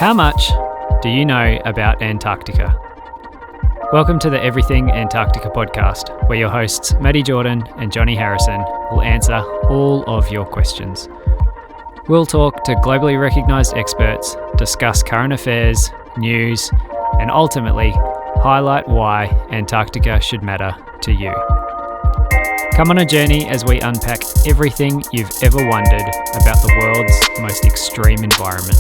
How much do you know about Antarctica? Welcome to the Everything Antarctica podcast, where your hosts Maddie Jordan and Johnny Harrison will answer all of your questions. We'll talk to globally recognised experts, discuss current affairs, news, and ultimately highlight why Antarctica should matter to you. Come on a journey as we unpack everything you've ever wondered about the world's most extreme environment.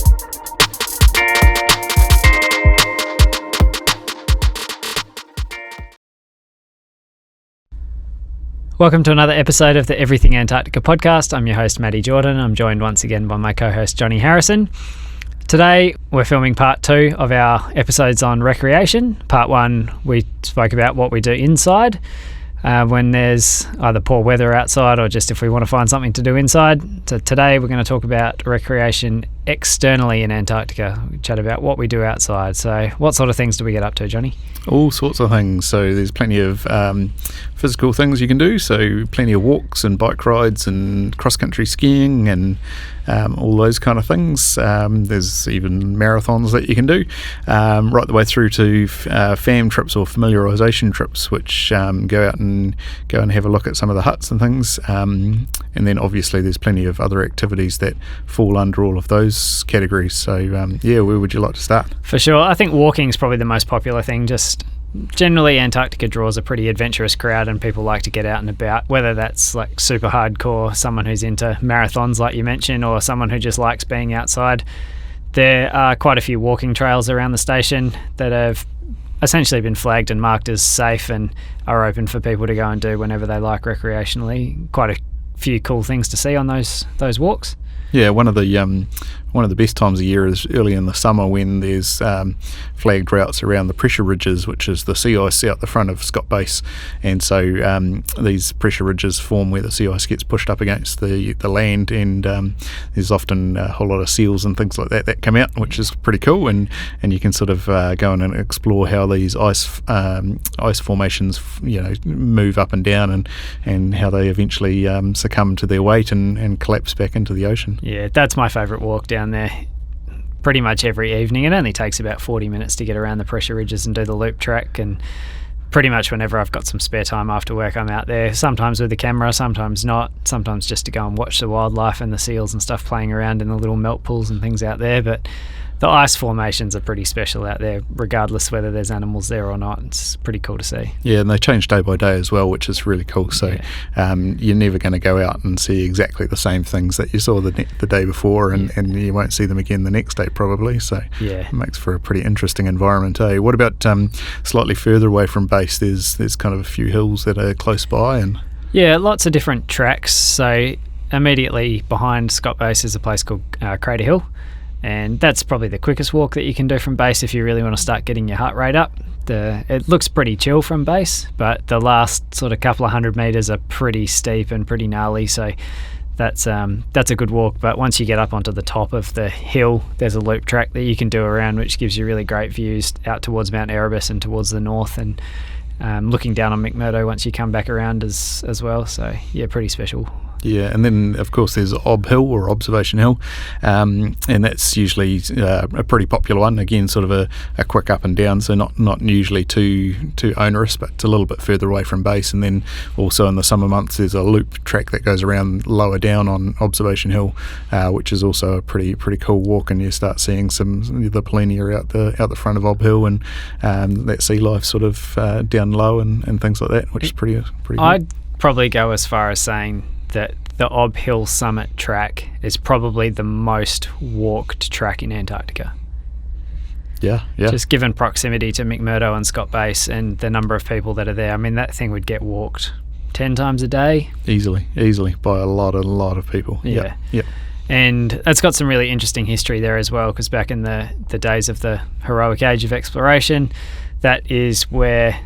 Welcome to another episode of the Everything Antarctica podcast. I'm your host, Maddie Jordan. I'm joined once again by my co-host, Johnny Harrison. Today, we're filming part 2 of our episodes on recreation. Part 1, we spoke about what we do inside when there's either poor weather outside or just if we want to find something to do inside. So today, we're going to talk about recreation externally in Antarctica. We chat about what we do outside. So what sort of things do we get up to, Johnny? All sorts of things. So there's plenty of physical things you can do. So plenty of walks and bike rides and cross-country skiing and all those kind of things. There's even marathons that you can do, right the way through to fam trips or familiarisation trips, which go out and have a look at some of the huts and things. And then obviously there's plenty of other activities that fall under all of those categories. So where would you like to start? For sure. I think walking is probably the most popular thing. Just generally Antarctica draws a pretty adventurous crowd and people like to get out and about, whether that's like super hardcore, someone who's into marathons like you mentioned, or someone who just likes being outside. There are quite a few walking trails around the station that have essentially been flagged and marked as safe and are open for people to go and do whenever they like recreationally. Quite a few cool things to see on those walks. Yeah, one of the best times of year is early in the summer when there's flagged routes around the pressure ridges, which is the sea ice out the front of Scott Base, and so these pressure ridges form where the sea ice gets pushed up against the land, and there's often a whole lot of seals and things like that come out, which is pretty cool, and you can sort of go in and explore how these ice formations move up and down, and how they eventually succumb to their weight and collapse back into the ocean. Yeah, that's my favourite walk down there. Pretty much every evening. It only takes about 40 minutes to get around the pressure ridges and do the loop track, and pretty much whenever I've got some spare time after work, I'm out there, sometimes with the camera, sometimes not, sometimes just to go and watch the wildlife and the seals and stuff playing around in the little melt pools and things out there. But the ice formations are pretty special out there, regardless whether there's animals there or not. It's pretty cool to see. Yeah, and they change day by day as well, which is really cool. So you're never going to go out and see exactly the same things that you saw the day before, and you won't see them again the next day probably. So it makes for a pretty interesting environment. What about slightly further away from base? There's kind of a few hills that are close by, and lots of different tracks. So immediately behind Scott Base is a place called Crater Hill. And that's probably the quickest walk that you can do from base if you really want to start getting your heart rate up. It looks pretty chill from base, but the last sort of couple of 100 metres are pretty steep and pretty gnarly, so that's a good walk. But once you get up onto the top of the hill, there's a loop track that you can do around, which gives you really great views out towards Mount Erebus and towards the north, and looking down on McMurdo once you come back around as well. So yeah, pretty special. Yeah, and then of course there's Ob Hill or Observation Hill, and that's usually a pretty popular one. Again, sort of a quick up and down, so not usually too onerous, but a little bit further away from base. And then also in the summer months there's a loop track that goes around lower down on Observation Hill, which is also a pretty cool walk, and you start seeing some of the Polonia out the front of Ob Hill, and that sea life sort of down low and things like that, which is pretty cool. I'd probably go as far as saying that the Ob Hill Summit track is probably the most walked track in Antarctica. Yeah. Just given proximity to McMurdo and Scott Base and the number of people that are there, I mean, that thing would get walked 10 times a day. Easily by a lot of people. Yeah. Yep. And it's got some really interesting history there as well, because back in the days of the heroic age of exploration, that is where,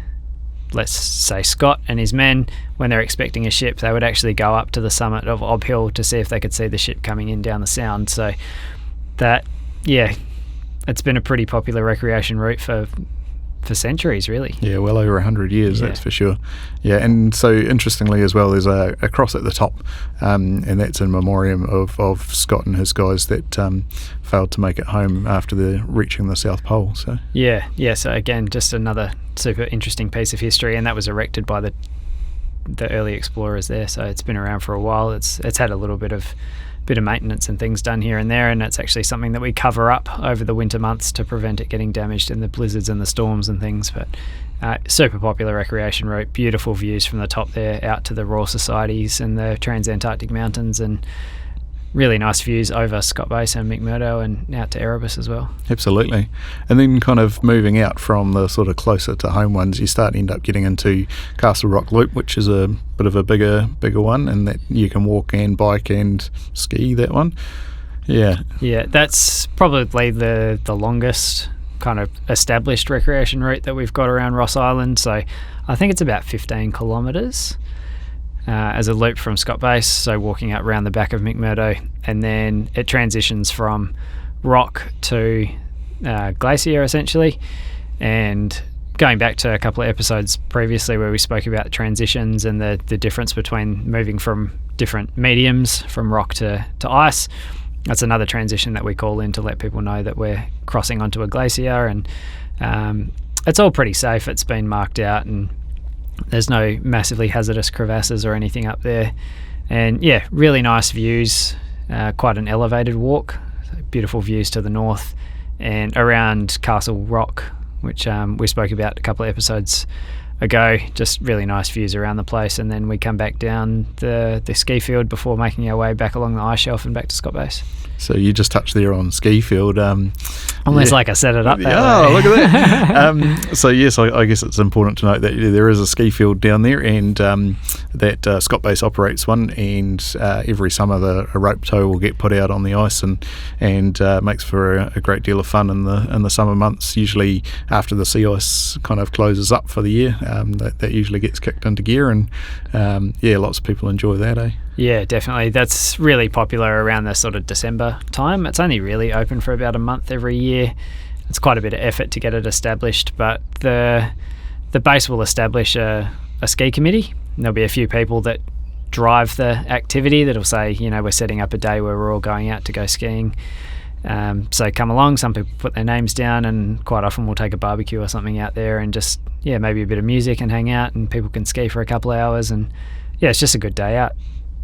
let's say, Scott and his men, when they're expecting a ship, they would actually go up to the summit of Ob Hill to see if they could see the ship coming in down the sound. So that, it's been a pretty popular recreation route for centuries, really. Yeah, well over 100 years, Yeah. that's for sure. Yeah, and so interestingly as well, there's a cross at the top, and that's in memoriam of Scott and his guys that failed to make it home after reaching the South Pole. So Yeah. So again, just another super interesting piece of history, and that was erected by the early explorers there. So it's been around for a while. It's had a little bit of maintenance and things done here and there, and it's actually something that we cover up over the winter months to prevent it getting damaged in the blizzards and the storms and things. But super popular recreation route, beautiful views from the top there out to the Royal Societies and the Transantarctic Mountains, and really nice views over Scott Base and McMurdo and out to Erebus as well. absolutely. And then kind of moving out from the sort of closer to home ones, you start to end up getting into Castle Rock Loop, which is a bit of a bigger one, and that you can walk and bike and ski that one. Yeah, That's probably the longest kind of established recreation route that we've got around Ross Island. So I think it's about 15 kilometres as a loop from Scott Base, so walking out around the back of McMurdo, and then it transitions from rock to glacier essentially. And going back to a couple of episodes previously where we spoke about transitions and the difference between moving from different mediums from rock to ice, that's another transition that we call in to let people know that we're crossing onto a glacier. And it's all pretty safe. It's been marked out, and there's no massively hazardous crevasses or anything up there. And yeah, really nice views, quite an elevated walk, so beautiful views to the north and around Castle Rock, which we spoke about a couple of episodes ago. Just really nice views around the place, and then we come back down the ski field before making our way back along the ice shelf and back to Scott Base. so you just touched there on ski field. Almost like I set it up that Oh, way. look at that. So yes, I guess it's important to note that there is a ski field down there, and that Scott Base operates one, and every summer a rope tow will get put out on the ice, and makes for a great deal of fun in the summer months. Usually after the sea ice kind of closes up for the year, that usually gets kicked into gear, and lots of people enjoy that, eh? Yeah, definitely. That's really popular around the sort of December time. It's only really open for about a month every year. It's quite a bit of effort to get it established, but the base will establish a ski committee. There'll be a few people that drive the activity that'll say, we're setting up a day where we're all going out to go skiing. So come along. Some people put their names down, and quite often we'll take a barbecue or something out there and just, maybe a bit of music and hang out, and people can ski for a couple of hours, and it's just a good day out.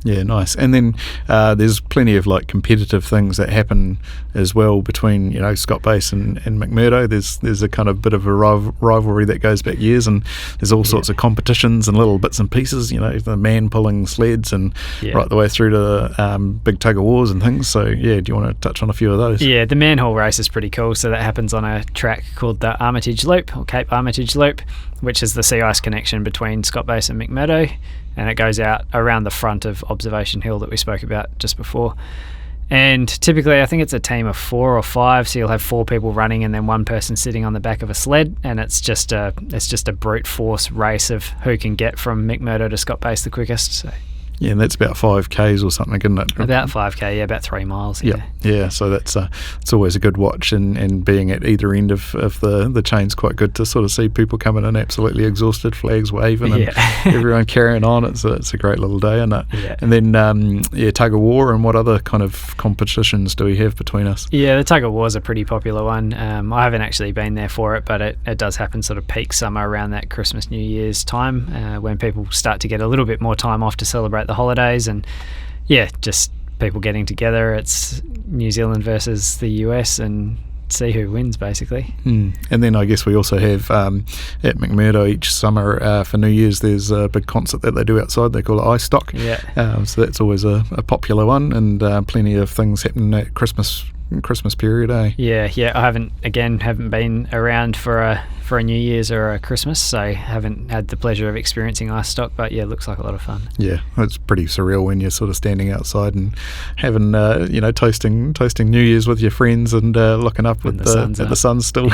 Yeah, nice. And then there's plenty of like competitive things that happen as well between Scott Base and McMurdo. There's a kind of bit of a rivalry that goes back years, and there's all sorts of competitions and little bits and pieces. The man pulling sleds and right the way through to big tug of wars and things. So do you want to touch on a few of those? Yeah, the manhaul race is pretty cool. So that happens on a track called the Armitage Loop, or Cape Armitage Loop, which is the sea ice connection between Scott Base and McMurdo, and it goes out around the front of Observation Hill that we spoke about just before. And typically I think it's a team of 4 or 5, so you'll have 4 people running and then one person sitting on the back of a sled, and it's just a brute force race of who can get from McMurdo to Scott Base the quickest. So Yeah, and that's about 5Ks or something, isn't it? About 5K, yeah, about 3 miles. Yeah. So that's it's always a good watch, and being at either end of the chain's quite good to sort of see people coming in absolutely exhausted, flags waving, and everyone carrying on. It's a great little day, isn't it? Yeah. And then tug of war, and what other kind of competitions do we have between us? Yeah, the tug of war is a pretty popular one. I haven't actually been there for it, but it does happen sort of peak summer around that Christmas, New Year's time, when people start to get a little bit more time off to celebrate the holidays, and just people getting together. It's New Zealand versus the US, and see who wins, basically. And then I guess we also have at McMurdo each summer for New Year's, there's a big concert that they do outside. They call it Ice Stock. So that's always a popular one, and plenty of things happening at Christmas period, eh? Yeah. I haven't been around for a New Year's or a Christmas, so haven't had the pleasure of experiencing ice stock, but it looks like a lot of fun. Yeah, it's pretty surreal when you're sort of standing outside and having toasting New Year's with your friends, and looking up at the sun's still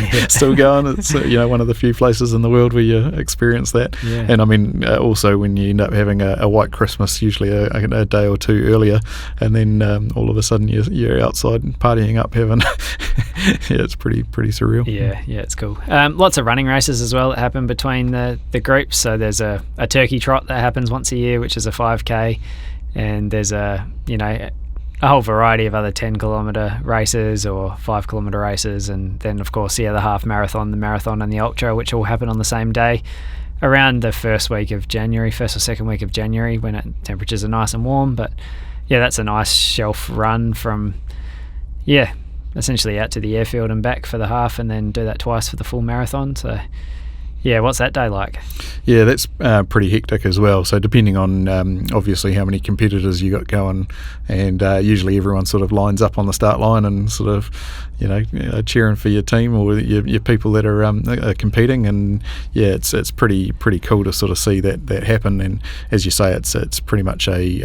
going. It's one of the few places in the world where you experience that. And I mean, also when you end up having a white Christmas, usually a day or two earlier, and then all of a sudden you're outside partying skiing up heaven. Yeah, it's pretty surreal. Yeah, it's cool. Lots of running races as well that happen between the groups. So there's a turkey trot that happens once a year, which is a 5K, and there's a whole variety of other 10-kilometre races or 5-kilometre races, and then of course the half marathon, the marathon, and the ultra, which all happen on the same day around the first or second week of January, when temperatures are nice and warm. But yeah, that's a nice shelf run from essentially out to the airfield and back for the half, and then do that twice for the full marathon. So yeah, what's that day like? Yeah, that's pretty hectic as well. So depending on obviously how many competitors you got going, and usually everyone sort of lines up on the start line and sort of cheering for your team or your people that are competing. And yeah, it's pretty cool to sort of see that happen. And as you say, it's pretty much a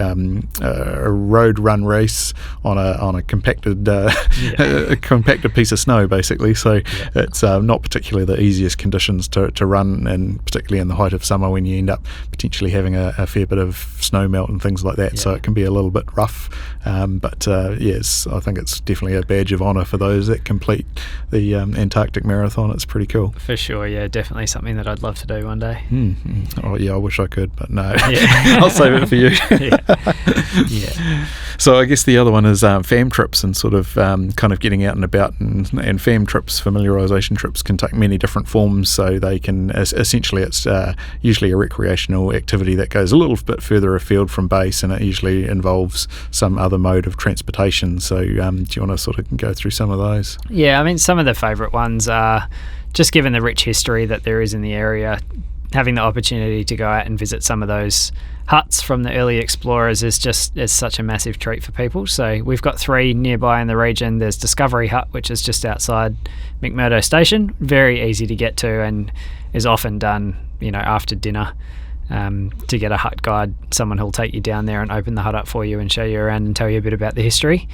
road run race on a compacted a compacted piece of snow basically. So it's not particularly the easiest conditions to run, and particularly in the height of summer when you end up potentially having a fair bit of snow melt and things like that. So it can be a little bit rough, but yes, I think it's definitely a badge of honour for those that complete the Antarctic marathon. It's pretty cool. For sure, yeah, definitely something that I'd love to do one day. Oh yeah, I wish I could, but no. I'll save it for you. Yeah. So I guess the other one is fam trips, and sort of kind of getting out and about, and fam trips, familiarisation trips, can take many different forms. So they can essentially, it's usually a recreational activity that goes a little bit further afield from base, and it usually involves some other mode of transportation. So do you want to sort of go through some of those? Yeah, I mean, some of the favourite ones are, just given the rich history that there is in the area, having the opportunity to go out and visit some of those huts from the early explorers is such a massive treat for people. So we've got 3 nearby in the region. There's Discovery Hut, which is just outside McMurdo Station, very easy to get to, and is often done after dinner. To get a hut guide, someone who'll take you down there and open the hut up for you and show you around and tell you a bit about the history.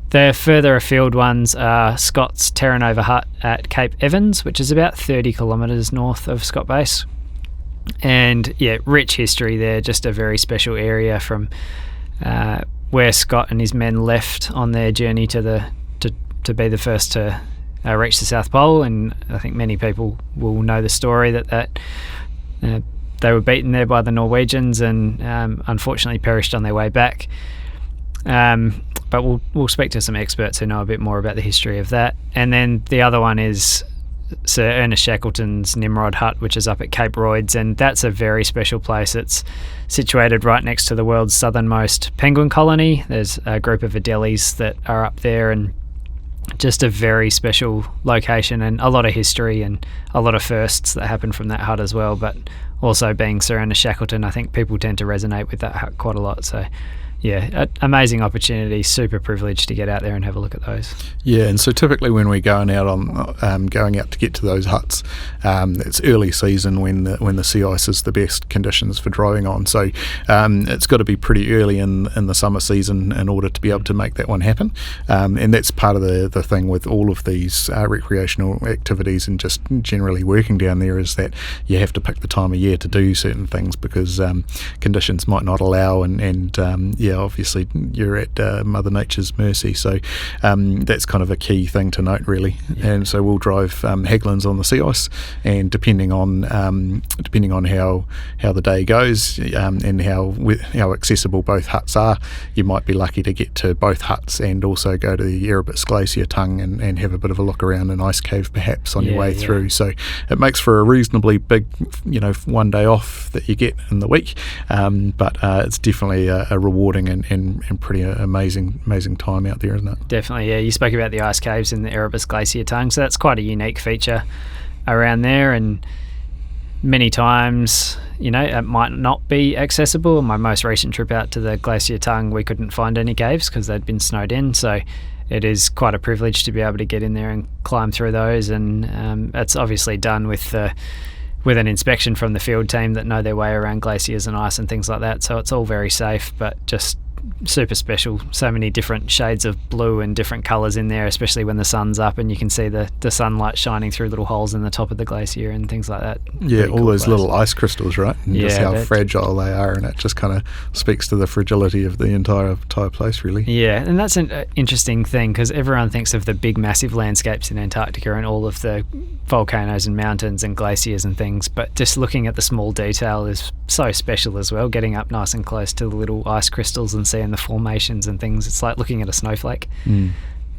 The further afield ones are Scott's Terra Nova Hut at Cape Evans, which is about 30 kilometres north of Scott Base. And yeah, rich history there, just a very special area from where Scott and his men left on their journey to be the first to reach the South Pole. And I think many people will know the story that they were beaten there by the Norwegians and unfortunately perished on their way back. But we'll speak to some experts who know a bit more about the history of that. And then the other one is Sir Ernest Shackleton's Nimrod Hut, which is up at Cape Royds, and that's a very special place. It's situated right next to the world's southernmost penguin colony. There's a group of Adelis that are up there, and just a very special location, and a lot of history and a lot of firsts that happen from that hut as well. But also being Sir Ernest Shackleton, I think people tend to resonate with that hut quite a lot. So yeah, amazing opportunity, super privileged to get out there and have a look at those. Yeah, and so typically when we're going out to get to those huts, it's early season when the sea ice is the best conditions for driving on. So it's got to be pretty early in the summer season in order to be able to make that one happen. And that's part of the thing with all of these recreational activities and just generally working down there, is that you have to pick the time of year to do certain things because conditions might not allow, and obviously you're at Mother Nature's mercy. So that's kind of a key thing to note, really. Yeah. And so we'll drive hagglunds on the sea ice, and depending on how the day goes and how accessible both huts are, you might be lucky to get to both huts and also go to the Erebus Glacier tongue and have a bit of a look around an ice cave perhaps on your way through. So it makes for a reasonably big one day off that you get in the week, but it's definitely a rewarding and pretty amazing time out there, isn't it? Definitely, yeah. You spoke about the ice caves in the Erebus Glacier tongue, so that's quite a unique feature around there, and many times it might not be accessible. On my most recent trip out to the Glacier tongue, we couldn't find any caves because they'd been snowed in, so it is quite a privilege to be able to get in there and climb through those, and it's obviously done with an inspection from the field team that know their way around glaciers and ice and things like that, so it's all very safe. But just super special. So many different shades of blue and different colours in there, especially when the sun's up and you can see the sunlight shining through little holes in the top of the glacier and things like that. Yeah, Pretty all cool those place. little ice crystals, right? And just how fragile they are, and it just kind of speaks to the fragility of the entire place, really. Yeah, and that's an interesting thing, because everyone thinks of the big massive landscapes in Antarctica and all of the volcanoes and mountains and glaciers and things, but just looking at the small detail is so special as well. Getting up nice and close to the little ice crystals and seeing the formations and things, it's like looking at a snowflake.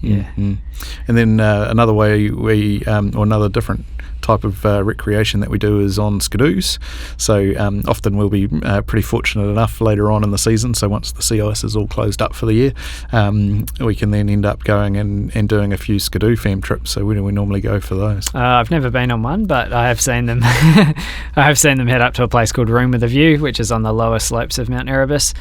Yeah. And then another way or another different type of recreation that we do is on skidoos. So often we'll be pretty fortunate enough later on in the season, so once the sea ice is all closed up for the year, we can then end up going and doing a few skidoo fam trips. So where do we normally go for those? I've never been on one, but I have seen them. I have seen them head up to a place called Room with a View, which is on the lower slopes of Mount Erebus,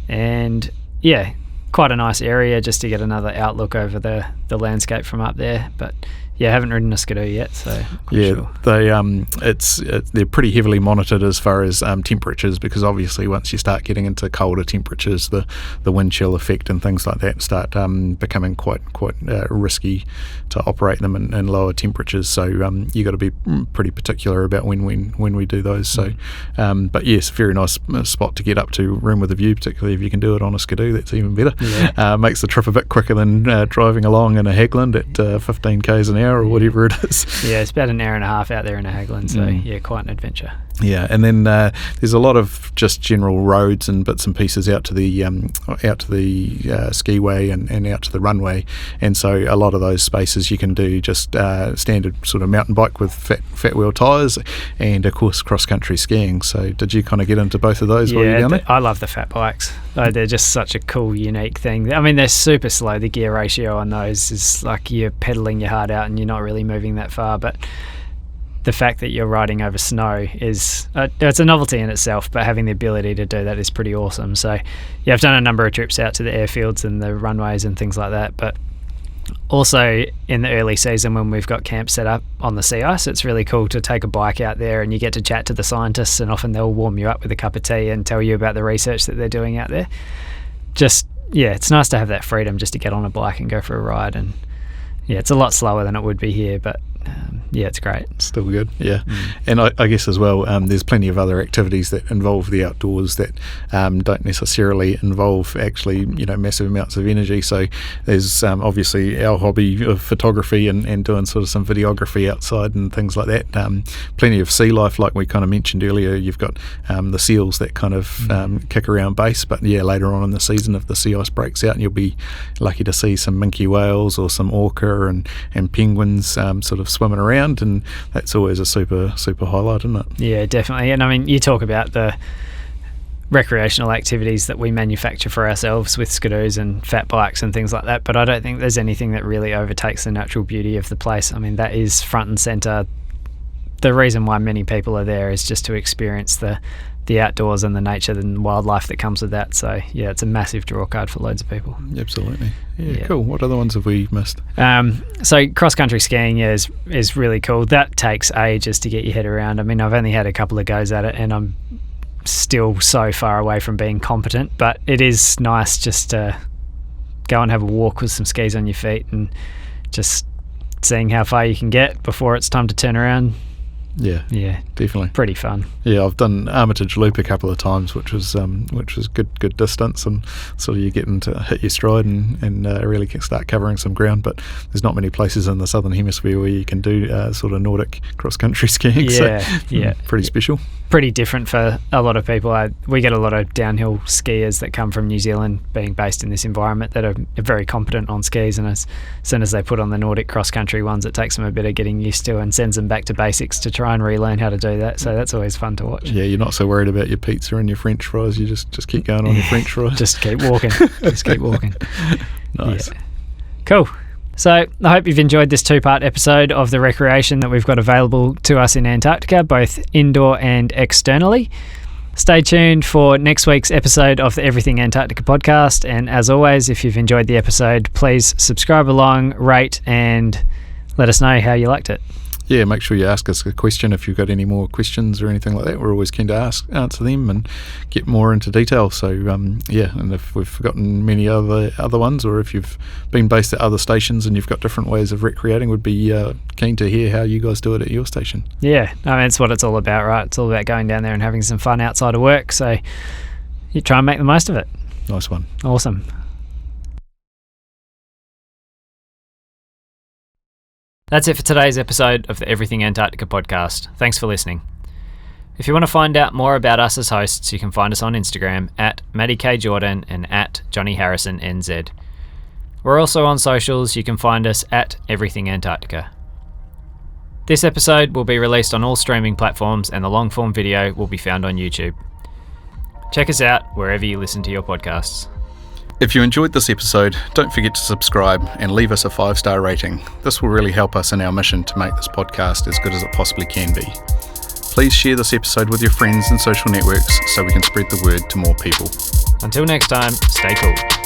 and yeah, quite a nice area just to get another outlook over the landscape from up there. But yeah, I haven't ridden a skidoo yet, so sure. They're pretty heavily monitored as far as temperatures, because obviously once you start getting into colder temperatures, the wind chill effect and things like that start becoming quite risky to operate them in lower temperatures. So you got to be pretty particular about when we do those. So, but yes, very nice spot to get up to, Room with a View, particularly if you can do it on a skidoo. That's even better. Yeah. Makes the trip a bit quicker than driving along in a hagglund at 15 k's an hour or whatever it is. Yeah, it's about an hour and a half out there in a hagglund, so yeah, quite an adventure. Yeah, and then there's a lot of just general roads and bits and pieces out to the skiway and out to the runway, and so a lot of those spaces you can do just standard sort of mountain bike with fat wheel tyres, and of course cross country skiing. So did you kind of get into both of those while you're down there? I love the fat bikes. They're just such a cool, unique thing. I mean, they're super slow. The gear ratio on those is like you're pedaling your heart out and you're not really moving that far, but the fact that you're riding over snow is it's a novelty in itself, but having the ability to do that is pretty awesome. So yeah, I've done a number of trips out to the airfields and the runways and things like that, but also in the early season when we've got camp set up on the sea ice, it's really cool to take a bike out there and you get to chat to the scientists, and often they'll warm you up with a cup of tea and tell you about the research that they're doing out there. Just yeah, it's nice to have that freedom just to get on a bike and go for a ride. And yeah, it's a lot slower than it would be here, but yeah, it's great. Still good, yeah. And I guess as well, there's plenty of other activities that involve the outdoors that don't necessarily involve actually, massive amounts of energy. So there's obviously our hobby of photography and doing sort of some videography outside and things like that. Plenty of sea life, like we kind of mentioned earlier. You've got the seals that kind of kick around base, but yeah, later on in the season, if the sea ice breaks out, you'll be lucky to see some minke whales or some orca and penguins sort of swimming around, and that's always a super highlight, isn't it? Yeah, definitely. And I mean, you talk about the recreational activities that we manufacture for ourselves with skidoos and fat bikes and things like that, but I don't think there's anything that really overtakes the natural beauty of the place. I mean, that is front and center. The reason why many people are there is just to experience the outdoors and the nature and wildlife that comes with that. So yeah, it's a massive draw card for loads of people. Absolutely. Yeah. Cool. What other ones have we missed? So cross country skiing is really cool. That takes ages to get your head around. I mean, I've only had a couple of goes at it and I'm still so far away from being competent, but it is nice just to go and have a walk with some skis on your feet and just seeing how far you can get before it's time to turn around. Yeah, definitely. Pretty fun. Yeah, I've done Armitage Loop a couple of times, which was good distance, and sort of you getting to hit your stride and really start covering some ground. But there's not many places in the southern hemisphere where you can do sort of Nordic cross country skiing. Yeah, pretty special. Pretty different for a lot of people. We get a lot of downhill skiers that come from New Zealand, being based in this environment, that are very competent on skis, and as soon as they put on the Nordic cross country ones, it takes them a bit of getting used to and sends them back to basics to try and relearn how to do that. So that's always fun to watch. Yeah, you're not so worried about your pizza and your French fries. You just keep going on your French fries. Just keep walking. Just keep walking. Nice. Yeah. Cool. So I hope you've enjoyed this 2-part episode of the recreation that we've got available to us in Antarctica, both indoor and externally. Stay tuned for next week's episode of the Everything Antarctica podcast. And as always, if you've enjoyed the episode, please subscribe along, rate, and let us know how you liked it. yeah, make sure you ask us a question if you've got any more questions or anything like that. We're always keen to answer them and get more into detail. So yeah, and if we've forgotten many other ones, or if you've been based at other stations and you've got different ways of recreating, would be keen to hear how you guys do it at your station. Yeah, I mean, that's what it's all about, right? It's all about going down there and having some fun outside of work. So you try and make the most of it. Nice one. Awesome. That's it for today's episode of the Everything Antarctica podcast. Thanks for listening. If you want to find out more about us as hosts, you can find us on Instagram at Matty K. Jordan and at Johnny Harrison NZ. We're also on socials. You can find us at Everything Antarctica. This episode will be released on all streaming platforms, and the long form video will be found on YouTube. Check us out wherever you listen to your podcasts. If you enjoyed this episode, don't forget to subscribe and leave us a 5-star rating. This will really help us in our mission to make this podcast as good as it possibly can be. Please share this episode with your friends and social networks so we can spread the word to more people. Until next time, stay cool.